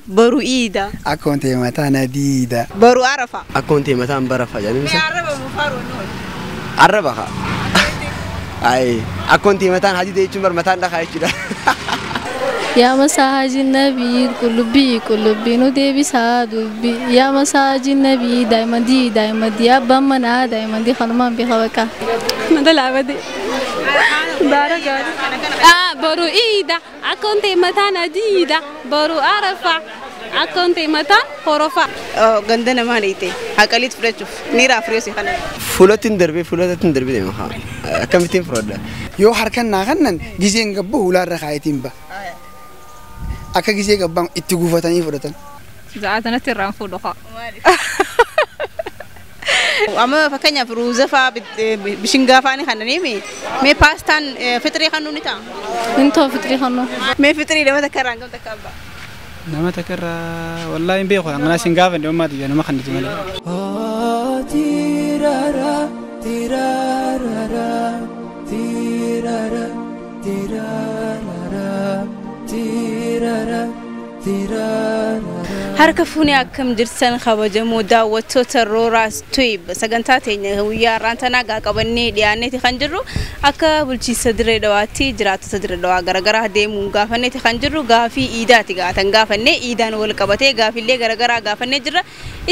برو إيدا أكون تيمتان نديدا برو عرفة أكون تيمتان برفة يعني مي عربة مفارو نول عربها أي أكون تيمتان هذه ده يجمر متان ده خايش ده يا مساج النبي قلبي ندي بساد يا مساج النبي دايما دي يا بمنا دايما دي خنمان بخوكا ندل عبدي بارك برو إيدا أكون تيمتان ديدا برو عرفة أكون تيمتان خرفة غندنا ما ريتي هكاليت فريشوف نيرا فريسي خنا فلوتين دربي ده مخا كم تيم فرودة يو حركنا غنن جيزين قبه ولا رخايتين با أكا جيزين قبان اتقوفتاني فرطان زعاتنا تيران فودوخا أما فكانيا فروزة بشنغافاني خنني مي باستان فطري خنو نتا انتو فطري خنو مي فطري لما تكران كم تكابا نما تكرر والله بيخو أنا شنغافا اليوم ما تجي أنا ما خندت مالي تيرارا تيرارا تيرارا تيرارا تيرارا تيرارا harka fuuni akkam jirsan kabajamoo daawwattoota Rooraas Tuyib sagantaa teenya hawiyyaa raantana qabanne dhiyaanneeti kan jirru akka bulchiinsa Dirree Dhawaatti jiraattota Dirree Dhawaa garagaraa deemuun gaafanneeti kan jirru gaafii iidaati gaatan gaafanne iidaan wal qabatee gaafillee garagaraa gaafannee jirra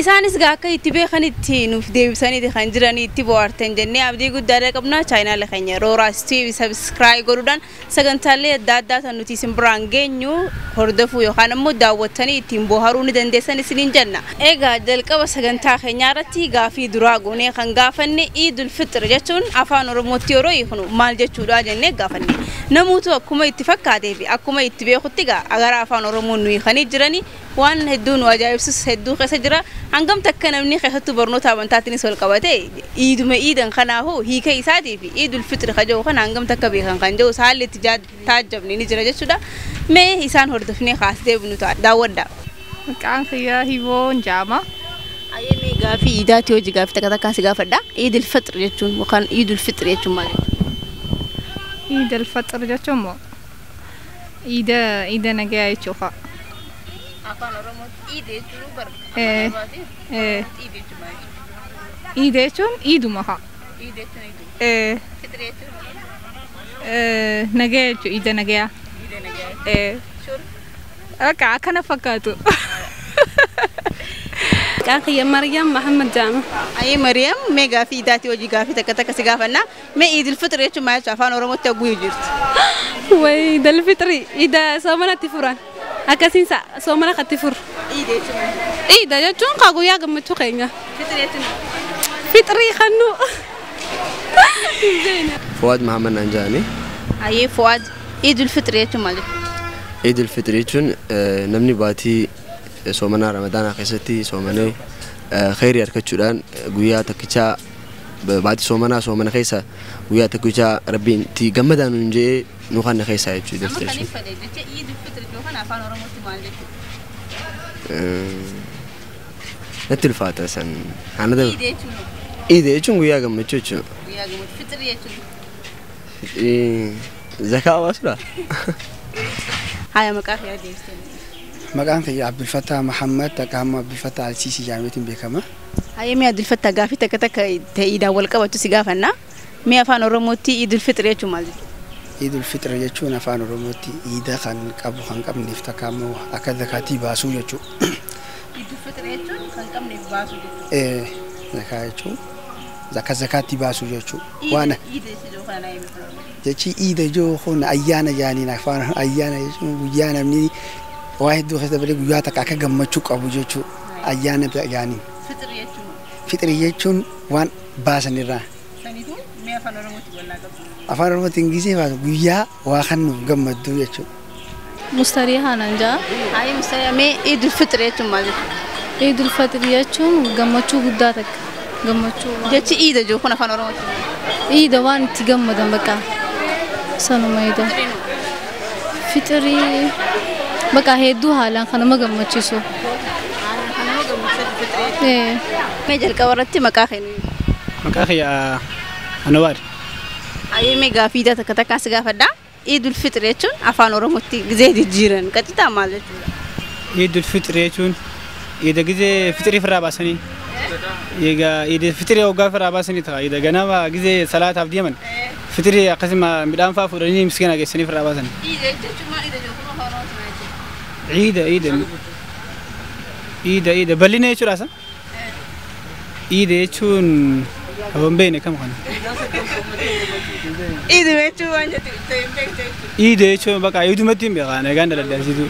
isaanis akka itti beekanitti nuuf deebisaniiti kan jiranii itti bohaartan jennee abdii guddaa qabna chaayinaala keenya Rooraas Tuyib subscribe godhuudhaan sagantaalee adda addaa tan nuti isin biraan geenyu hordofuu yookaan immoo daawwattanii ittiin bohaaruun dandeessan isiniin jenna. Egaa jalqaba sagantaa keenyaa irratti gaafii duraa goonee kan gaafanne Eidul Fitr jechuun afaan Oromootti yeroo hiiknu maal jechuudha jennee gaafanne. Namoota akkuma itti fakkaatee fi akkuma itti beekutti gara afaan Oromoon nuyi kan jirani waan hedduu nu ajaa'ibsiisu hedduu keessa jira. Hangam takka namni keessattuu barnoota amantaatiinis wal qabatee iidan kanaafuu hiika isaatii fi Eidul Fitr kajoo kan hangam takka beekan kan jiru haalli itti taajjabni ni jira jechuudha. Mee isaan hordofnee kaasee bunu daawwadha. Maqaan kiyyaa Hiboon Jaama. Ayyee gaafii iidaati hojii gaafii takka takkaan si gaafadha. Eidul Fitr jechuun yookaan Eidul Fitr jechuun maal jechuudha? Eidul Fitr jechuun moo Eida nagayaa jechuudha. Afaan Oromootti Eid jechuun barbaada. Eid jechuun Eiduma haa. Eid jechuun Eiduma. Fitr jechuun nagayaa jechuudha Eida nagayaa. Eid nagayaa. Akka akkana fakkaatu. Kaki Maryam Muhammad Jama. Aye Maryam me gaafii iidaati hojii gaafii takka takka si gaafanna me Eidul Fitr jechuun maal jechuudha afaan Oromootti agguu jirti. Way Eidul Fitr ida soomanatti furan. Akkasiin soomana katti fur. Eid jechuun. Eid jechuun ka guyyaa gammachuu keenya. Fitr jechuun. Fitri khannu. فؤاد محمد نجاني. Aye Fuad Eidul Fitr jechuun maal jechuudha? عيد الفطر يجون نمني باتي سومنا رمضان خيستي سومنا خير يركضون قويا تكجا بعد سومنا خيسة قويا تكجا ربي تي جمدا ننجي نخان خيسة يجود الفطر. عيد الفطر جوهنا فان رمضان مالك. نتلفات أصلا أنا ده. عيد يجون قويا جمدا تشو. قويا جمدا فطر يجون. زكاة واسرة. هاي مكان يا ديستني. مكان في عبد الفتاح محمد تكام عبد الفتاح السيسي جامعة بكما. هاي مي عبد الفتاح قافي تكتك تيدا والكبة تسيقافنا. مي أفان روموتي عيد الفطر يجوا مالي. عيد الفطر يجوا نفان روموتي عيدا خان كم نفتكامو أكذا كاتي باسو يجوا. عيد الفطر يجوا خان كم نفباسو يجوا. زكاة يجوا. زكاة باسو يجوا. وانا. عيد يجوا خانا يمي. جي إيدا جو خون أيانا جاني نفان أيانا يجوا أيانا مني واحد دو خذ بريء وياتك أكا جمّتشوك أبو جوشو أيانا بيجاني. فطر يجوا. فطر يجوا وان باسني را. سنيتو مي أفان روموتي ولا كم. أفان روموتي إنجليزي بس ويا واخن جمّتو يجوا. مستريحة نجا. هاي مستريحة مي عيد الفطر يجوا مالك. عيد الفطر يجوا جمّتشو قداتك. جمّتشو. جتشي إيدا جو خنا أفان روموتي. إيدا وان تجمّدن بكا. سنو مايدا. فطري بكا هيدو حالا خنا ما جمّتشيسو. مي جل كورتي مكاخيني. مكاخي أنوار. أيه مي غافيدا تكتك سجافدا عيد الفطر يجون أفان روموتي زيد الجيران كتير مالك. Idul Fitri jechuun ida gizee fitrii firraa baasanii egaa ida fitrii hoggaa firraa baasanii ta'a ida ganama gizee salaataaf deeman fitrii akkasuma midhaan fa'aa fuudhanii miskiina geessanii firraa baasan. Ida bal'ina jechuudha san. Ida jechuun abon beekne kam kana. Ida jechuun waan jettu. Ida jechuun bakka idumatti hin beekan egaan daladdaasitu.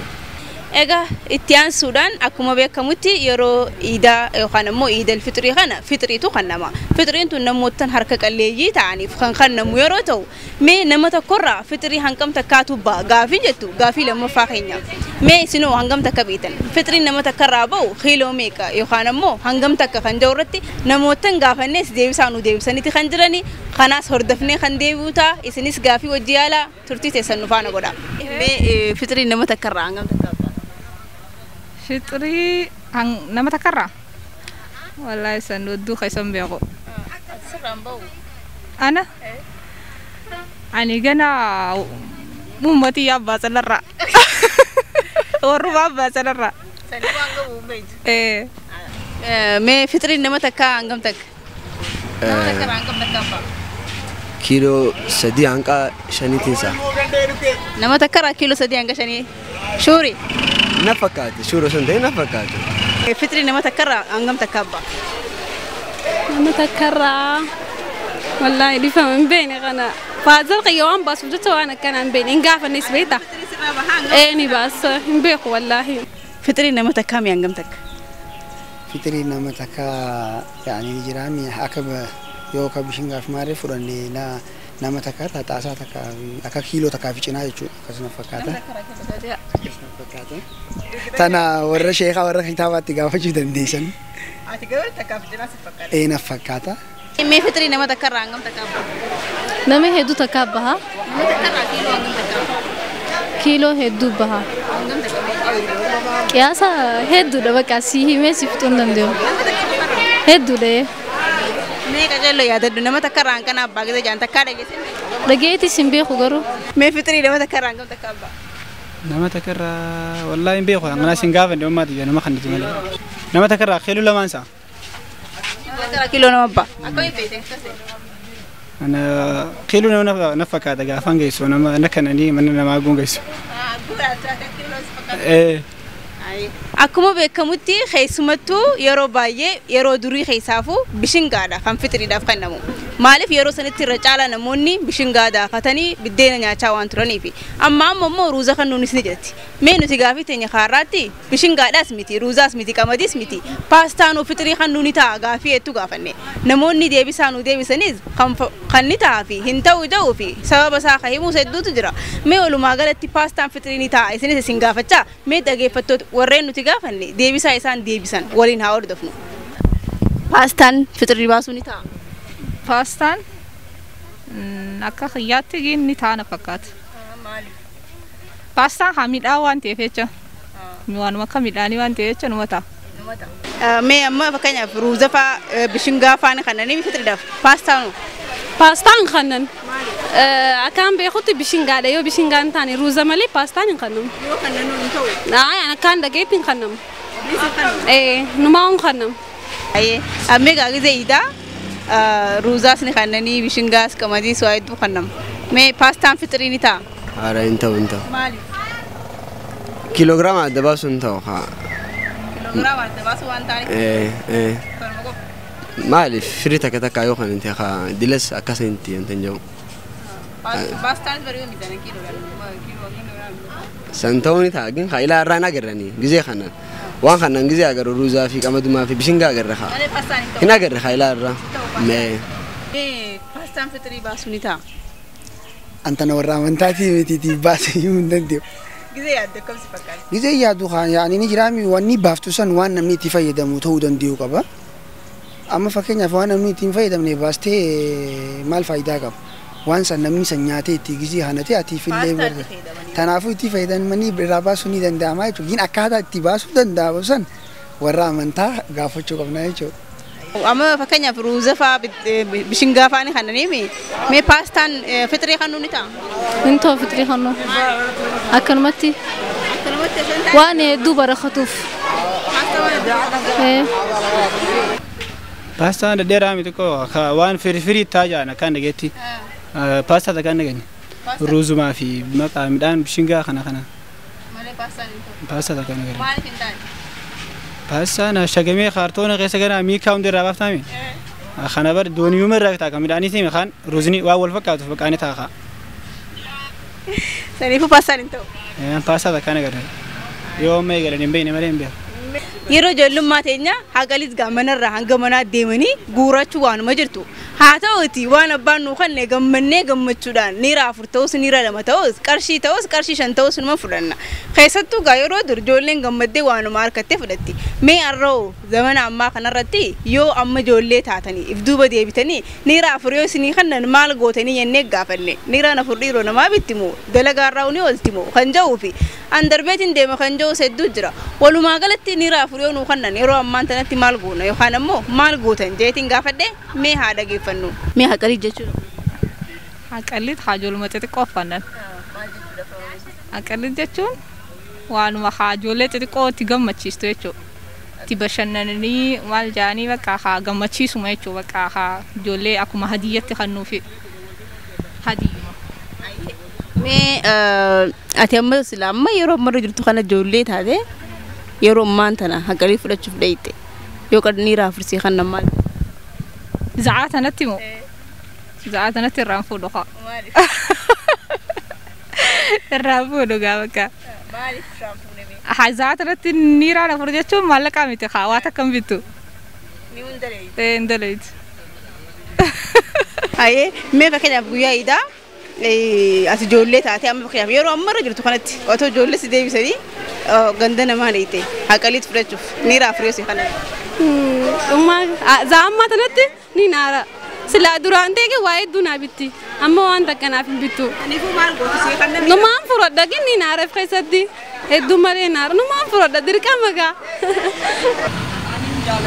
Egaa itti aansuudhaan akkuma beekamutti yeroo iidaa yookaan immoo iidal fitrii kana fitriitu kannama. Fitriin tun namoota harka qalleeyyii ta'aniif kan kennamu yeroo ta'u mee nama tokkorraa fitrii hangam takkaatu ba'a gaafii jettu gaafii lammaffaa keenya. Mee isinoo hangam takka beektan fitriin nama takkarraa ba'u kiiloo meeqa yookaan immoo hangam takka kan jiru irratti namootan gaafannees deebisaa nu deebisaniiti kan jirani kanaas hordofnee kan deebi'u ta'a isinis gaafii wajji yaalaa turtii teessan nu faana godha. Mee fitriin nama takkarraa hangam takka Fitri nama takkarraa wallahi san waddu khaysan beeqo ana ani gana ummati yabba sanarra warru babba sanarra me fitri nama takka angam tak nama takka angam takka Kilo sadi angka shanitinsa. Nama takka kilo sadi angka shani shuri Nafakati, shuro sunday nafakati. Fitri nama takra angam takabba. Nama takra wallahi di faham bene kana. Fazal qiyawan bas wajto ana kana bene ingafa nisbita. Ni bas imbekh wallahi. Fitri nama takam angam tak. Fitri nama takka yani jirami akaba yo kabishinga fmare furani na nama takka taasa takka aka kilo takka ficina jechuudha akkasuma fakkaata. Tana warra sheekha warra kitaabatti gaafachuu dandeessan. Ati gabal takka ficina si fakkaata. Na fakkaata. Me fitri nama takka angam takabba. Nama hedduu takka baha. Nama takka kilo angam takabba. Kilo hedduu baha. Angam takabba. Qiyaasa hedduudha bakka si himee si fixuu hin danda'u. Hedduudha. Me qajeello yaadadhu nama takka kana abbaa gita jaan takka dhageessin. Dhageetti sin beeku garuu. Me fitri nama takka angam takabba. Nama takkarra wallahi beeku angana sin gaafan deemaa tiya nama kan ditu malee. Nama takkarra kiiloo lamaan saa. Takka kilo nama abba. Akkami beekten kase. Ana kiiloo nama nafakkaata gaafan geessu nama nakkananii mana namaa gun geessu. Gura taata kilo si fakkaata. Akkuma beekamutti keessumattuu yeroo baay'ee yeroo durii keessaafu bishingaadha kan fitriidhaaf kennamu. Maaliif yeroo sanitti irra caala namoonni bishingaadha katanii biddeena nyaachaa waan turaniifi amma ammoo ruuza kan nuunis ni jirti. Mee nuti gaafii teenya kaarraatti bishingaadhaas miti ruuzaas miti qamadiis miti paastaanuu fitrii kan nuuni ta'a gaafii hedduu gaafanne namoonni deebisaanuu deebisanis kan ni ta'a fi hin ta'u ta'uu fi sababa isaa kahimuus hedduutu jira. Mee walumaa galatti paastaan fitrii ni ta'a isinis isin gaafachaa mee dhageeffattoota warreen nuti gaafanne deebisaa isaan deebisan waliin haa hordofnu. Paastaan fitrii baasuu ni ta'a. Paastaan akka xiyyaatti ni ta'a na fakkaata. Paastaan haa midhaan waan ta'eef jecha waanuma akka midhaanii waan ta'eef jecha numa ta'a. Mee amma fakkeenyaaf ruuza fa'aa bishingaa fa'aa kanneen fitriidhaaf paastaan Paastaan kannan. Akan beekutti bishingaadha yoo bishingaan taane ruuza malee paastaan hin kannamu. yoo kanneen hin ta'u. Akkaan dhageetti hin kannamu. Numaa hin kannamu. Ammee gaagizee idaa ruuzaas ni kannanii bishingaas qamadiis waa hedduu kannamu. Mee paastaan fitrii ni ta'a. Ara hin ta'u hin ta'u. Maaliif? Kiloogiraama adda baasu hin ta'u haa. Kiloogiraama adda baasu waan ta'aniif. Maaliif firii takka takka yoo kan hin ta'e haa dilas akkas hin ta'e hin jiru. Paastaan barii yoo miidhaan kiiloo San ta'uu ni ta'a gin haa ilaa irraan agarranii gizee kanan waan kanan gizee agarru ruuzaa fi qamadumaa fi bishingaa agarra haa. Hin agarre haa ilaa irraa. Paastaan fitrii baasuu ni ta'a. Antana warra amantaatii mitiitii baasuu hin danda'u. Gizee yaadde akkamitti fakkaata? Gizee yaadu haa yaani ni jiraami wanni baaftu san waan namni itti fayyadamu ta'uu danda'u qaba. Amma fakkeenyaaf waan namni ittiin fayyadamne baastee maal faayidaa qaba? Waan san namni san nyaatee itti gizee hanatee ati fillee barra. Kanaafuu itti fayyadamanii irraa baasuu ni danda'ama jechuudha. Gin akkaataa itti baasuu danda'amu san warra amantaa gaafachuu qabna jechuudha. Amma fakkeenyaaf ruuza fa'aa bishingaa fa'aa kannanii mee paastaan fitrii kannuu ni ta'a? Hin ta'u fitrii kannuu. Akkanumatti. وأنا دوبارة خطوف باستا ندير عمي تكو وان فري تاجا أنا كان نجتي باستا ده كان نجني روز ما في مقام مدان بشينجا خنا باستا ده كان نجني باستا أنا شجمي خارطون غير سجنا ميكا وندير رابط تامي خنا بر دوني يوم ركتا كم مداني تيمي خان روزني وأول فكات فكاني تاخا سنيفو باسان انتو باستا ده كان نجني يوم ما يقولني بيني مريم بيا yeroo ijoollummaa teenya haqaliis gamanarraa hanga manaa deemanii guurachuu waanuma jirtu haa ta'uuti waan abbaan nuu kanne gammannee gammachuudhaan niira 4 ta'us niira 2 ta'us qarshii 5 ta'us numa fudhanna keessattuu gaa yeroo dur ijoolleen gammaddee waanuma harkattee fudhatti mee arroo zamana ammaa kanarratti yoo amma ijoollee taatanii if duuba deebitanii niira 4 yoo isinii kannan maal gootanii yennee gaafanne niira 4 dhiiroo namaa bittimoo dalagaarraa uni oltimoo kan jedhuu fi an darbeetiin deema kan jedhu sedduu jira walumaa galatti niira 4 yoo nuu kannan yeroo ammaan tanatti maal goona yookaan ammoo maal gootan jeetiin gaafadhe mee haa dhageeffannu mee haqalii jechuudha haqaliit haajoluma xixiqqoo affannan haqaliit jechuun waanuma haajollee xixiqqoo itti gammachiistu jechuudha itti bashannananii maal jaanii bakka haa gammachiisuma jechuudha bakka haa ijoollee akkuma hadiyyatti kennuufi hadiyyuma mee ati amma sila amma yeroo ammarra jirtu kana ijoollee taate yeroo ammaan tana haqalii fudhachuuf dheeyte yoo niira 4 sii kannan maal زعاتنتي مو زعاتنتي الرانفو دخا الرانفو دخا بكا مالي الرانفو نبي زعاتنتي نيرانا فرجتشو مالكا ميتي خاواتا كم بيتو نيون دليت دليت هاي مي فكنا بويا إذا as ijoollee taatee amma bakka yeroo ammarra jirtu kanatti otoo ijoollee si deebisanii gandana maal hiite haqaliit fudhachuuf niira 4 si kana zaamma tanatti ni naara sila duraan teeke waa hedduu naa bitti amma waan takkanaaf hin bittu aniifuu maal gootu si kana numaan fudhadha ginni naaraaf keessatti hedduu malee naara numaan fudhadha dirqama gaa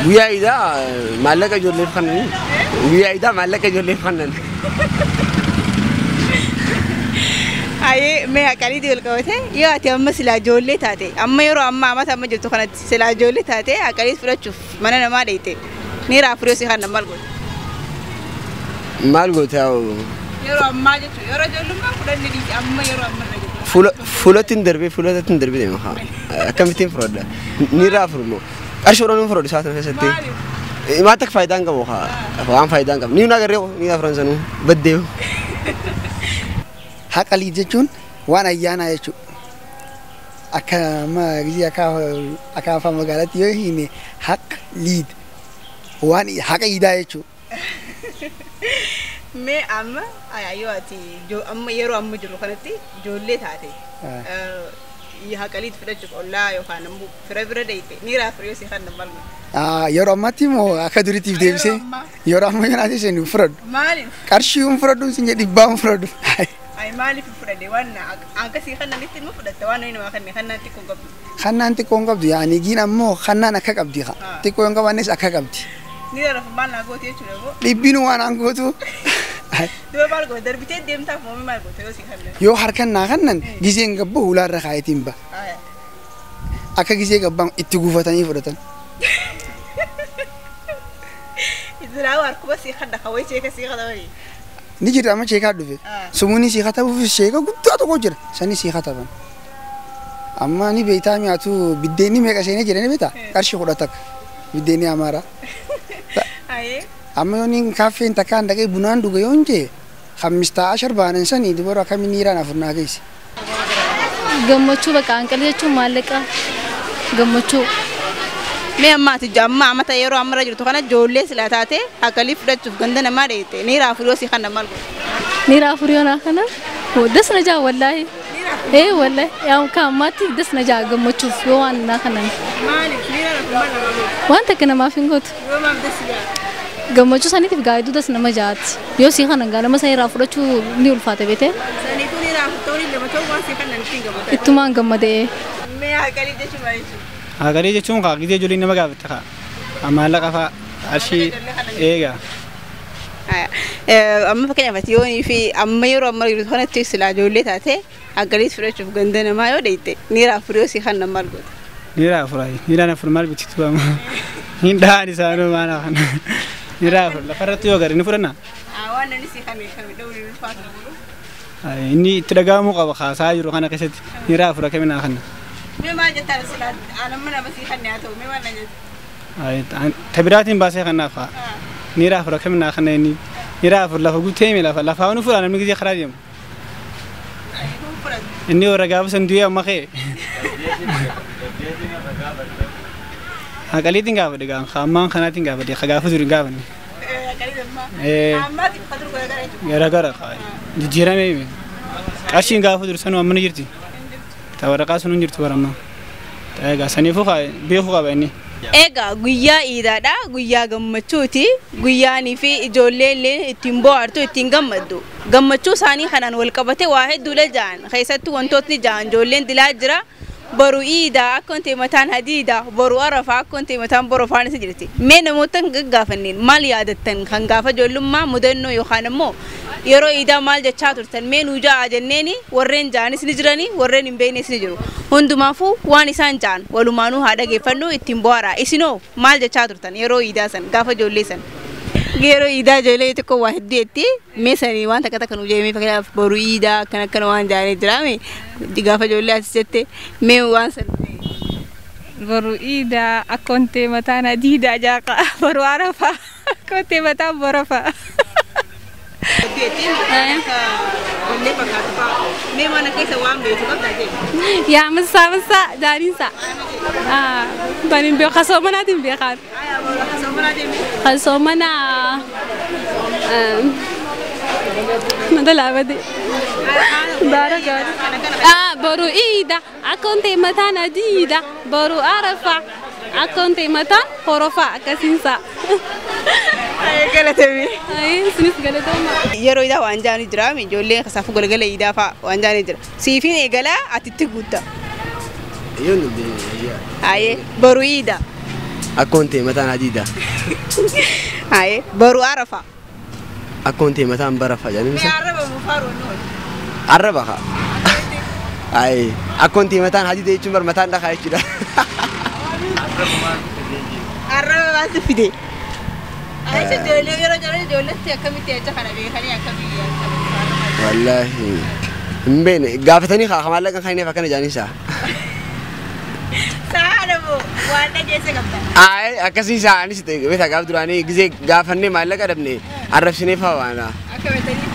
guyyaa idaa maallaqa ijoolleef kannan guyyaa idaa maallaqa ijoolleef kannan aye me haqalii dil qawate yoo ati amma sila ijoollee taate amma yeroo amma amata amma jirtu kanatti sila ijoollee taate haqalii fudhachuuf mana namaa dheeyte niira 4 si kannan maal goote yeroo ammaa jechuun yeroo ijoollummaa fudhanni dhiisi amma yeroo ammarra jirtu fuulatiin darbee deema haa akkamittiin fudhadha niira 4 moo qarshii odhanuun fudhadhu isaa keessatti maata akka faayidaan qabu haa waan faayidaan qabu ni nagarree niira 4 sanuu baddeewu haqalii jechuun waan ayyaanaa jechuudha akka gizii akka afaan magaalaatti yoo hime haqliid waan haqa idaa jechuudha mee amma yoo ati amma yeroo amma jiru kanatti ijoollee taate haqaliit fudhachuuf ollaa yookaan ammoo fira dheeyte niira 4 si kannan maal yeroo ammaatti immoo akka duriitiif deebisee yeroo amma yoo naati isheen fudhadhu maaliif qarshiin fudhadhu sin jedhi dhibbaan fudhadhu ay maaliif fudhadhe waan akka si kannanitti immoo fudhatte waan inni waa kannaan xiqqoo qabdu kannaan xiqqoo qabdu yaani giin ammoo kannaan akka qabdi xiqqoo hin qabannes akka qabdi niira rafu maal naa goote jechuudha boo dhibbinu waan aan gootu duba maal goote darbitee deemtaaf moomi maal goote yoo si kannan yoo harkan naa kannan gizeen gabbu hulaarra kaayetiin ba akka gizee gabbaan itti guufatanii fudhatan isilaa harkuba si kanna kawai cheeka si kadawani ni jira amma cheekaa dhufe sumuuni si katabuuf cheeka guddaa tokko jira sani si kataban amma ni beeytaa mi'aatu biddeenni meeqa seenee jira ni beektaa qarshii 10 takka biddeenni amaaraa amma yoon kaaffeen takkaan dhaqee bunaan dhuga yoon jee 15 baanan sanii dubara akkamiin niiraan 4 naa geessi gammachuu bakka hanqal jechuun maallaqa gammachuu mee amma ati jamma amata yeroo ammarra jirtu kana ijoollee sila taate haqalii fudhachuuf ganda namaa dheeyte niira 4 si kannan maal goote niira 4 yoo naa kana dasna jaa wallaahi wallaahi yaa kaammaatti dasna jaa gammachuuf yoo waan naa kanan maaliif niira 4 maal nama goote waan takka namaaf hin gootu yoo maaf dasigaa gammachuu saniitiif gaayiduu das nama jaati yoo si kanan gaa nama san irraa fudhachuu ni ulfaata beete saniitu niira 4 ta'uu lama ta'uu waan si kannan ittiin gammada ittumaan gammadee mee haqalii jechuun maal jechuudha haqalii jechuun kaa gizee ijoolleen nama gaafate kaa maallaqa fa'aa qarshii eegaa amma fakkeenyaaf yoonii fi amma yeroo amma jiru kanatti silaa ijoollee taate agaliis fudhachuuf ganda namaa yoo deeyte niira afurii si kan nama argatu. Niira afurii niira afur maal bititu amma hin dhaan isaanoo maana kana niira afur lafarratti yoo gari ni fudhanna. Waan inni si kan dhawuu ni ulfaatu bulu. Inni itti dhagahamuu qaba haasaa jiru kana keessatti niira afur akkamina kana. Mee maal jettaa silaa alamma nama si kan nyaatu mee maal nyaatu. Tabiraatiin baasee kanaaf niira afur akkamina kana inni niira afur lafa guutee mi lafa unu fudhan namni gisee karaa deemu. Inni warra gaafa san du'ee amma ka'e. Haqaliitiin gaafa dhigaan hammaan kanaatiin gaafa dhigaa gaafa ture gaafa ni. Garagara jijjiiramee mi qarshiin gaafa ture sanuu amma ni jirti. Tawaraqaa sun hin jirtu baramma. Egaa saniifuu beekuu qaba inni. Egaa guyyaa iidaadha guyyaa gammachuuti guyyaanii fi ijoollee illee ittiin bohaartu ittiin gammaddu gammachuu isaanii kanaan wal qabate waa hedduudha ja'an keessatti wantootni ja'an ijoolleen dilaa jira boru iidaa akka wanti mataan hadiida boru arafaa akka wanti mataan borofaan isa jirti mee namoota gaggaafanneen maal yaadattan kan gaafa ijoollummaa mudannoo yookaan ammoo yeroo iidaa maal jechaa turtan mee nuu ja'a jenneeni warreen ja'anis ni jiranii warreen hin beeknes ni jiru hundumaafuu waan isaan ja'an walumaanuu haa dhageeffannu ittiin bohaaraa isinoo maal jechaa turtan yeroo iidaa san gaafa ijoollee san yeroo iidaa ijoollee tokko waa heddeetti mee sanii waan takka takka nuu jeemee fakkeenyaaf boru iidaa akkana waan ja'anii jiraame gaafa ijoollee as jette mee waan san boru iidaa akka wantee mataan adiidaa jaaqa boru arafaa akka wantee mataan borofaa. Ya masa jarinsa. Banin be khasomana tim be khan. Khasomana Mandala bade. Barakat. Baru ida akonte matana dida baru arafa akonte matan horofa akasinsa. Galatami. Sinis galatama. Yeroo idaa waan jaani jira ijoollee kasaafu galgala idaa fa waan jaani jira. Siifin eegala atitti guutta. Yoon Aye baru ida. akkonte mataan hadiida. Aye baru arafa. Akkonte mataan barafa jedhanii Mee arraba mufaaruu nool. arraba ka. Ay akkonte mataan hadiida jechuun bar mataan dhagaa jechuudha. Arraba baatu fide. Aisha ijoollee yeroo ijoolletti akkamitti jecha kana beekanii akkamitti Wallahi hin beekne gaafatanii maallaqa kan hin akkana jedhanii isaa. Saadamo waan dhageesse qabda. Ay akkasii isaanis ta'e beektaa gaaf duraanii gisee gaafannee maallaqa dhabne arrabsinee fa'aa waana. Akkamitanii.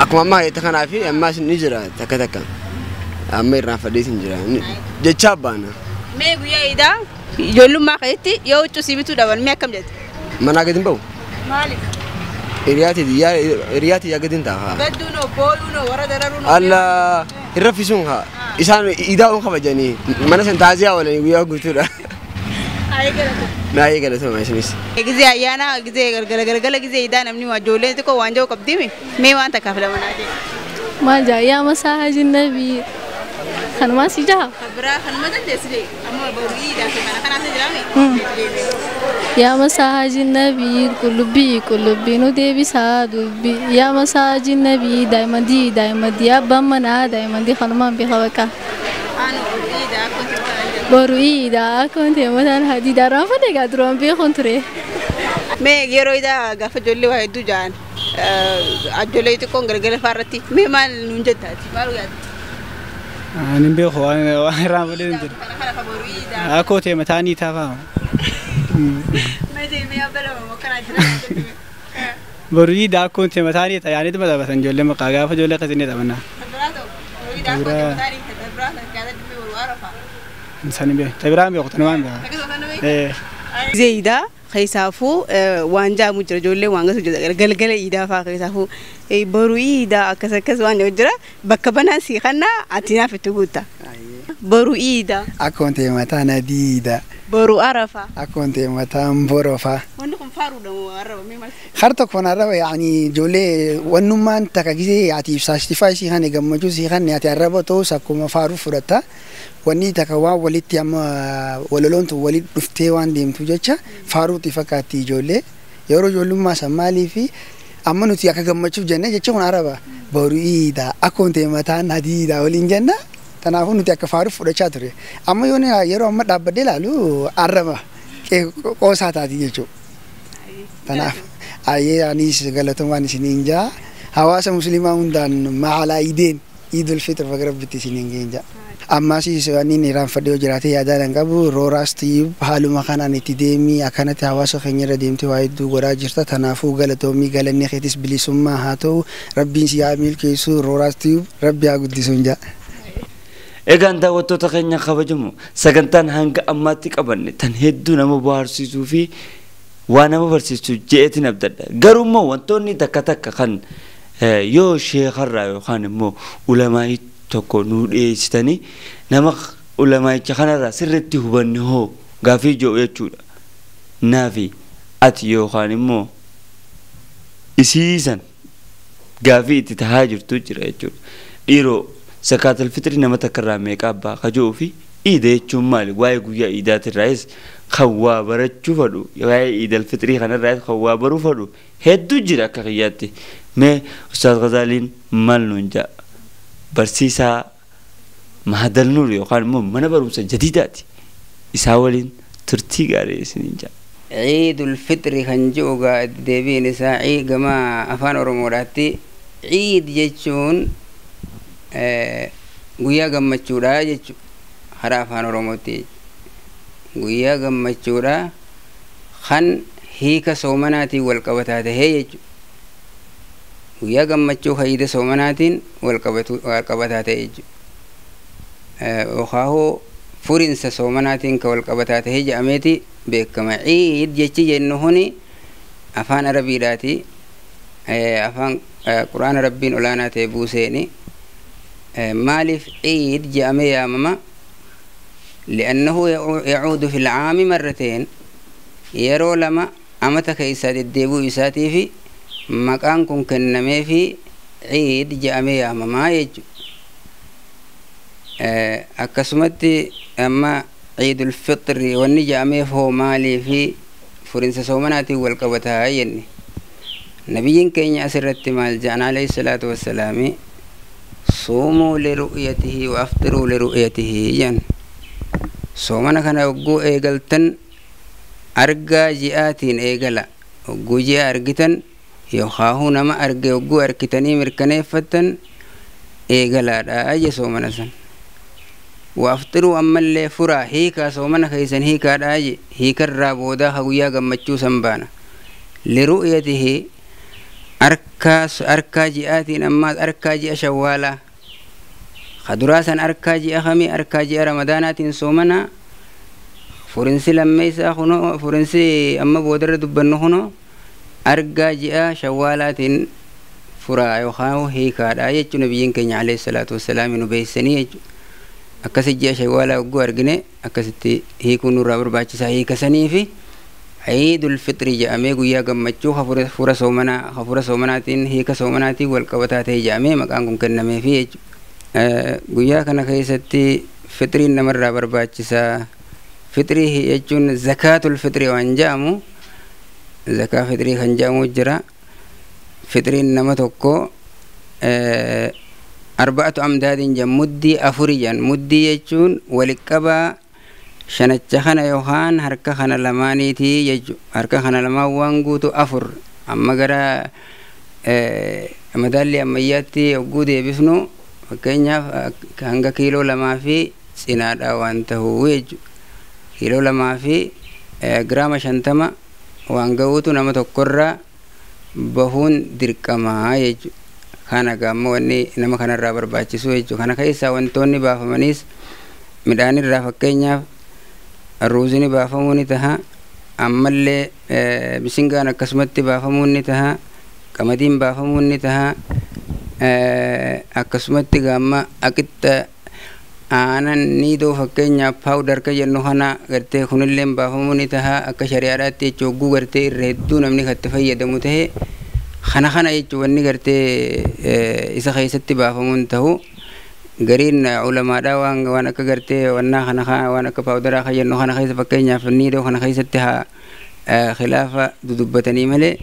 Akkuma ammaa heetta kanaa fi ammaas ni jira takka takka. Amma irraan fadhees hin jira. Jecha abbaana. Mee guyyaa idaa ijoollummaa keessatti yoo huccuu si bituu dhaban mee akkam jette? Manaa gadi hin bahu. Maaliif? Hiriyaati yaa gadi hin ta'a. Gadduunoo booluunoo warra dararuunoo. Allah irra fisuun haa isaan idaa on kabajanii mana san taaziyaa walanii guyyaa guutuudha. Ayi galata. Naayee galatama isinis. Gizee ayyaana gizee galgala gizee idaa namni ijoollee xiqqoo waan jiru qabdimi mee waan takkaaf lamanaa jee. Maal jaa yaa masaajin nabii kanumaa si jaa. Biraa kanuma dandeessite amma boru idaa fi kana kanaaf jiraame. Yaa masaajin nabii qulubbii nu deebisaa dubbii yaa masaajin nabii daa'immadii abbaan manaa daa'immadii kanumaan beeka bakka. Boru idaa akkonte mataan hadiida raanfadhe gaa duraan beekuun ture. Mee yeroo idaa gaafa ijoollee waa hedduu ja'an ijoollee xiqqoon galgala faarratti mee maal nuun jettaati maal yaadda? Ani beeku waan raanfadhe hin jiru. Akkoo ta'e mataanii taafaa. Boru idaa akkoon ta'e mataanii ta'a yaanitu maxxanfatan ijoollee maqaa gaafa ijoollee akkasii ni taphanna. Sani be tabiraan be qotan waan be Zeida khaysafu waan jaamu jira ijoollee waan gasu jira galgala iidaa faa khaysafu boru iidaa akkas waan jira bakka banaan si xanna atina fitu guuta boru iidaa akkonte mataan hadiida boru arafa akkonte mataan borofa wanni kun faaru dhamu araba mee mal harta kun araba yaani ijoollee wannummaan takka gisee ati saastifaa si kan gammachuu si kan ati araba ta'us akkuma faaru fudhatta wanni takka waan walitti amma waloloontu walitti dhuftee waan deemtu jecha faaruutti fakkaatti ijoollee yeroo ijoollummaa san maalii fi amma nuti akka gammachuuf jennee jecha kun araba boru iida akkoon ta'e mataan hadiida waliin jenna kanaafuu nuti akka faaruuf fudhachaa ture amma yeroo amma dhaabbadee ilaalu araba qoosaa taati jechuudha kanaaf ayyee anis galatomaan isiniin jaa hawaasa musliimaa hundaan maalaa ideen Idul Fitr baga rabbitti isiniin geenja ammas ani irraanfadhee jiraatee yaadaan qabu rooraas ta'ee haaluma kanaan itti deemii akkanatti hawaasa keenya irra deemtee waa hedduu godhaa jirta kanaafuu galatoomii galanni keetis bilisummaa haa ta'u rabbiin si haa milkeessu rooraas ta'ee rabbi haa guddisuun jaa. Egaan daawwattoota keenya kabajamoo sagantaan hanga ammaatti qabanne tan hedduu nama bohaarsiisuu fi waan nama barsiisuu jeetiin abdadha garuu wantoonni takka takka kan yoo sheekarraa yookaan immoo ulamaa'ii tokko nuu dhiyeessitanii nama ulamaa'icha kanarraa sirriitti hubanne hoo gaafii jiru jechuudha naafi ati yookaan immoo isiisan gaafii itti tahaa jirtu jira jechuudha dhiiroo zakaatul fitri nama takkarraa meeqa abbaa kajoo fi iida jechuun maali waa'ee guyyaa iidaatirraayis kan waa barachuu fadhu waa'ee iidal fitrii kanarraayis kan waa baruu fadhu hedduu jira akka kiyyaatti mee Ustaaz Ghazaliin maal nuun jaa barsiisaa Mahadal Nuur yookaan immoo mana barumsa jadiidaati isaa waliin turtii gaarii isiniin jaa. Ciidul Fitri kan jiru deebiin isaa gama afaan Oromoodhaatti ciid jechuun guyyaa gammachuudha jechuudha hara afaan Oromootti guyyaa gammachuudha kan hiika soomanaatiin wal qabataa tahee jechuudha guyyaa gammachuu hiika soomanaatiin wal qabataa tahee jechuudha yookaan furinsa soomanaatiin ka wal qabataa tahee jedhameeti beekama ciid jechi jennu huni afaan arabiidhaati afaan quraana rabbiin olaanaa ta'e buuseeni مالف عيد جامع يا ماما لأنه يعود في العام مرتين يرو لما أمتك إساد الدبو إساتي في مكانكم كنمي في عيد جامع يا ماما يجو أكسمتي أما عيد الفطر والنجامع هو مالي في فرنسا سومناتي والقبتها يني نبيين كيني أسرت مال جان عليه الصلاة والسلام صوموا لرؤيته وافطروا لرؤيته ين صومنا كان وجو ايغلتن ارجا جئاتين ايغلا وجو جي ارغتن يخاهو نما ارجا وجو اركتني مركني فتن ايغلا دا اي صومنا سن وافطروا اما اللي فرا هيكا صومنا كيسن هيكا داجي هيكا الرابودا هويا غمچو سنبانا لرؤيته أركا جئاتين أما أركا جئ شوالا خدراسا أركا جئ خمي أركا جئ رمضانات صومنا فرنسي لما يساخنو فرنسي أما بودر دبنو خنو أركا جئ شوالات فرا يخاو هيكا آية نبيين كني عليه الصلاة والسلام نبيسني أكاسي جئ شوالا وقو أرقني أكاسي هيكو نورا برباچسا هيكا سنيفي عيد الفطر جامع غيا غمچو خفر سومناتين هيك سومناتي والقبتاتي جامع مكانكم كنمي في غيا كان كيستي فطري نمر برباچسا فطري يجون زكاة الفطر وانجامو زكاة فطري خنجامو جرا فطري نمتوكو 4 أمداد جمدي أفريجان مدي يجون ولقبا شنچا خنا يوهان harka khana lamaaniiti jechu harka khana lamaan waan guutu afur amma gara madaalli ammayyaatti oguu deebisnu fakkeenyaaf hanga kiiloo 2 fi cinaadha waan ta'u jechu kiiloo 2 fi giraama 50 waan ga'uutu nama tokkorraa bahuun dirqamaa jechu kana gamma wanni nama kanarraa barbaachisu jechu kana keessa wantoonni baafamanis midhaanirraa fakkeenyaaf الروزني بافموني تها أما اللي بسنجان أكسمتي بافموني تها كمدين بافموني تها أكسمتي جاما أكيد أنا نيدو فكينيا باودر كجنو هنا قرتي خنلهم بافموني تها أكشريارات تجوجو قرتي الردو نمني خطفية دموته خنا يجواني قرتي إذا خيستي بافمون تهو garin ulama da wana ka garte wana khana ka pawdara khayno khana khaysa fakenya fannido khana khaysatti ha khilafa dudubbatani male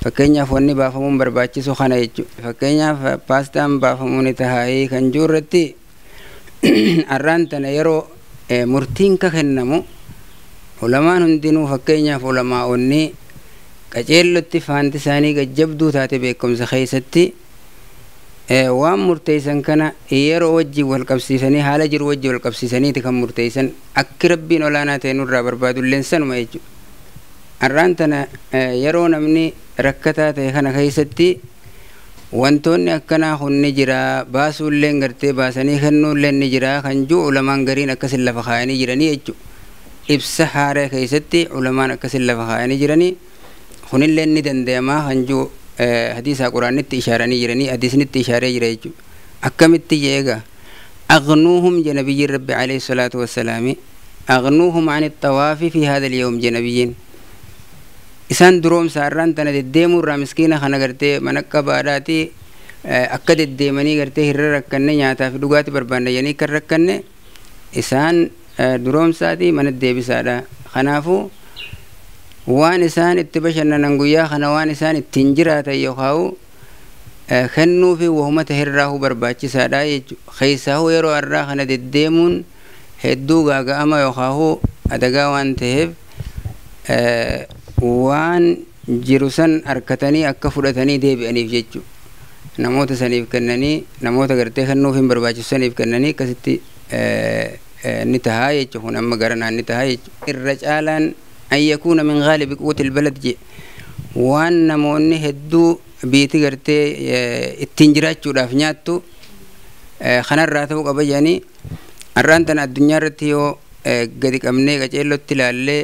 fakkeenyaaf wanni baafamuun barbaachisu kana jechuudha. Fakkeenyaaf paastaan baafamuun tahaa'ee kan jirurratti arraan tana yeroo murtiin ka kennamu ulamaan hundinuu fakkeenyaaf ulamaa'onni qaceellotti faanti isaanii gajjabduu taate beekumsa keessatti waan murteessan kana yeroo wajjin wal qabsiisanii haala jiru wajjin wal qabsiisaniiti kan murteessan akki rabbiin olaanaa ta'e nurraa barbaadulleen sanuma jechuudha. Arraan tana yeroo namni rakkataa ta'e kana keessatti wantoonni akkanaa hunni jira baasuulleen gartee baasanii kennuulleen ni jira kan jiru ulamaan gariin akkasin lafa kaayanii jiranii jechuudha. Ibsa haaraa keessatti ulamaan akkasin lafa kaayanii jiranii hunilleen ni danda'amaa kan jiru hadiisa quraanitti ishaaranii jiranii hadiisnitti ishaaree jira jechuudha. Akkamitti jeega agnuuhum janabiyyi rabbi alayhi salaatu wassalaami agnuuhum ani xawaafi fi haadha liyawm janabiyyiin isaan duroomsa irraan tana deddeemuu irraa miskiina kana gartee mana qabaadhaati akka deddeemanii gartee hirra rakkanne nyaataa fi dhugaatii barbaadanii kan rakkanne isaan duroomsaati mana deebisaadha. Kanaafuu waan isaan itti bashannanan guyyaa kana waan isaan ittiin jiraatan yookaan kennuu fi wahumata hirraahuu barbaachisaadha jechuudha. Keessaahu yeroo irraa kana deddeemuun hedduu gaaga'ama yookaan adagaa waan ta'eef waan jiru san harkatanii akka fudhatanii deebi'aniif jechuudha. Namoota saniif kennanii namoota gartee kennuuf hin barbaachisu saniif kennanii akkasitti ni tahaa jechuudha. Kun amma garanaan ni tahaa jechuudha. Irra caalaan أن يكون من غالب قوة البلد جي وأن نموني هدو بيتي غرتي التنجرات شو رافنياتو خنا الراتو قبجاني الرانتنا الدنيا رتيو قدك أمني قجيلو التلالي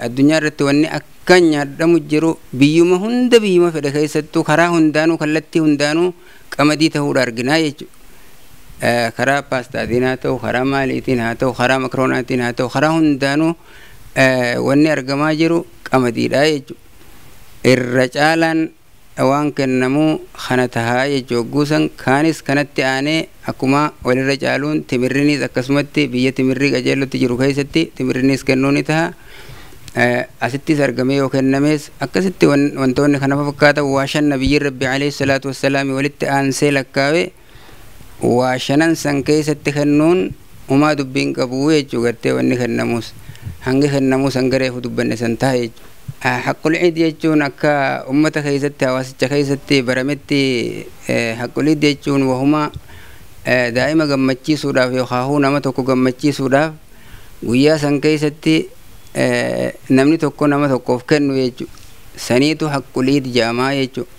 الدنيا رتي واني أكانيا رمجرو بيوما هند بيوما فدخيستو خرا هندانو كالتي هندانو كمدي تهور أرقنا يجو خرا باستا ديناتو خرا ماليتين هاتو خرا مكروناتين هاتو خرا هندانو wanni argamaa jiru qamadiidha jechuudha. Irra caalaan waan kennamuu kana tahaa jechuudha. Guusan kaanis kanatti aanee akkuma walirra caaluun timirrinis akkasumatti biyya timirrii qajeellotti jiru keessatti timirrinis kennuu ni taha. Asittis argamee yoo kennamees akkasitti wantoonni kana fakkaatan waa shan nabiyyi rabbi alayhi salaatu wassalaami walitti aansee lakkaawee waa shanan san keessatti kennuun umaa dubbiin qabu jechuudha. Gartee wanni kennamuus hangi kennamu sangareefu dubbanne san taa'e haqqul ciid jechuun akka ummata keessatti hawaasicha keessatti barametti haqqul ciid jechuun wahuma daa'ima gammachiisuudhaaf yookaan nama tokko gammachiisuudhaaf guyyaa san keessatti namni tokko nama tokkoof kennu jechuudha. Saniitu haqqul ciid jedhamaa jechuudha.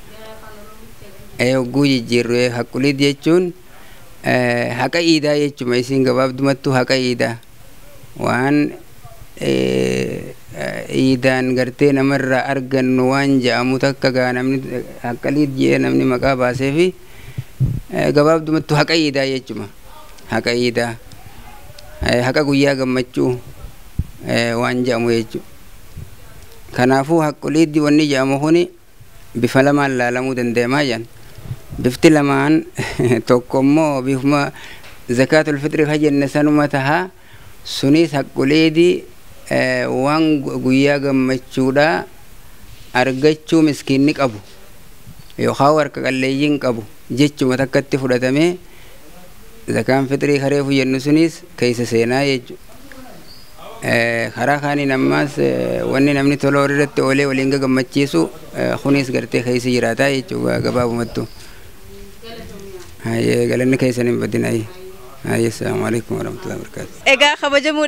Yogguu jijjiirree haqqul ciid jechuun haqa iidaa jechuudha. Isiin gabaabdumattuu haqa iidaa waan iidaan gartee namarraa argannu waan jedhamu takka gaa namni haqqaliit jedhee namni maqaa baasee fi gabaabdumattuu haqa iidaa jechuudha. Haqa iidaa haqa guyyaa gammachuu waan jedhamu jechuudha. Kanaafuu haqquliit wanni jedhamu kuni bifa lamaan laalamuu danda'amaa jiran. Bifti lamaan tokko immoo bifuma zakaatul fitri ka jenne sanuma tahaa sunis haqquliiti waan guyyaa gammachuudha argachuu miskiinni qabu yookaan warqa qalleeyyiin qabu jechuma takkatti fudhatamee zakaan fitrii kareefu jennu sunis keessa seenaa jechuudha. Karaa kaaniin ammaas wanni namni tola irratti oolee waliin gammachiisu kunis gartee keessa jiraataa jechuudha gabaabumattu. Galanni keessan hin badinaayi. Assalamu alaikum warahmatullahi wabarakatuh. Egaa kabajamuu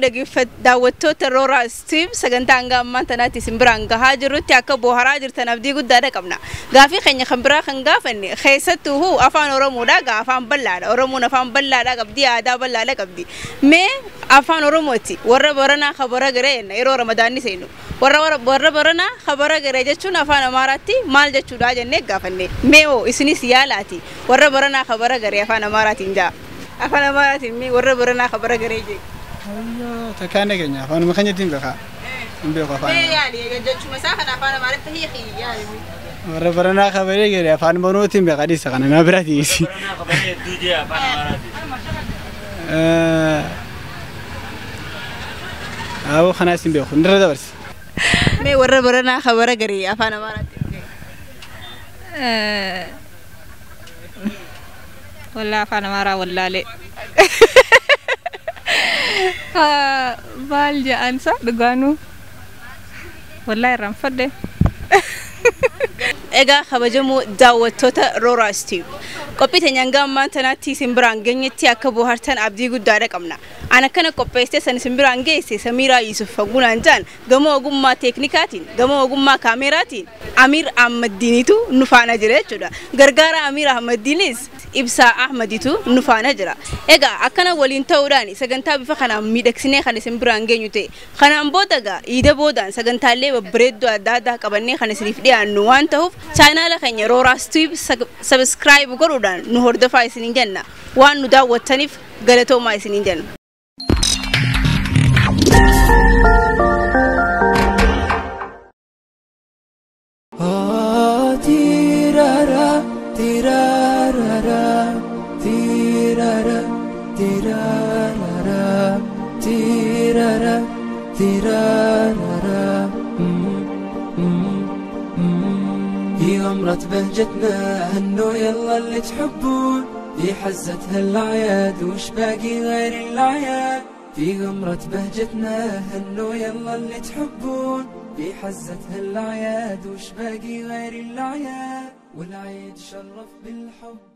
daawwattoota Rooraas Tiiv sagantaa hanga ammaan tanaatti isin biraan gahaa jirrutti akka boharaa jirtan abdii guddaadha qabna. Gaafii keenya kan biraa kan gaafanne keessattuu afaan Oromoodha gaa afaan bal'aadha. Oromoon afaan bal'aadha qabdi aadaa bal'aadha qabdi. Mee afaan Oromooti warra baranaa kabara garee yeroo Ramadaanni seenu warra baranaa kabara garee jechuun afaan Amaaraatti maal jechuudha jennee gaafanne. Mee hoo isinis yaalaati warra baranaa kabara garee afaan Amaaraatiin jaa. Afaan Amaaraatiin mee warra baranaa kabara garee jee. Takkaanne keenya afaan makanyaatiin beekaa. Hin beeku afaan. Yaali jechuma isaa kana afaan Amaaraatti hiiki yaali. Warra baranaa kabaree garee afaan Oromootiin beekaa dhiisa kana nama biraati. Baranaa kabaree hedduu jee afaan Amaaraatiin. Awwa kanaas hin beeku ndirra dabarsi. Mee warra baranaa kabara garee afaan Amaaraatti. والله فانا مرة ولا لي بالجا انسى دغانو والله رنفد egaa kabajamoo daawwattoota Roraas TV qophii teenyaan gammaan tanaatti simbiraan geenyetti akka bohaartan abdii guddaadha qabna. Ana kana qopheessee san simbiraan geesse Samiraa Yusuf Fagunaan jaan gamoo ogummaa teeknikaatiin gamoo ogummaa kaameraatiin Amir Ahmadiinitu nu faana jira jechuudha. Gargaara Amir Ahmadiinis Ibsaa Ahmaditu nu faana jira. Egaa akkana waliin ta'uudhaan sagantaa bifa kanaan miidhagsinee kan simbiraan geenyu ta'e kanaan booda iida boodaan sagantaalee babbareeddoo adda addaa qabannee kan isiniif dhiyaannu waan ta'uuf chaanaala keenya Roraas TV subscribe godhuudhaan nu hordofaa isiniin jenna. Waan nu daawwattaniif galatoomaa isiniin jenna. Tirara, tirara, tirara, tirara, tirara, tirara. في غمرة بهجتنا هنو يلا اللي تحبون في حزتها الأعياد وش باقي غير الأعياد في غمرة بهجتنا هنو يلا اللي تحبون في حزتها الأعياد وش باقي غير الأعياد والعيد شرف بالحب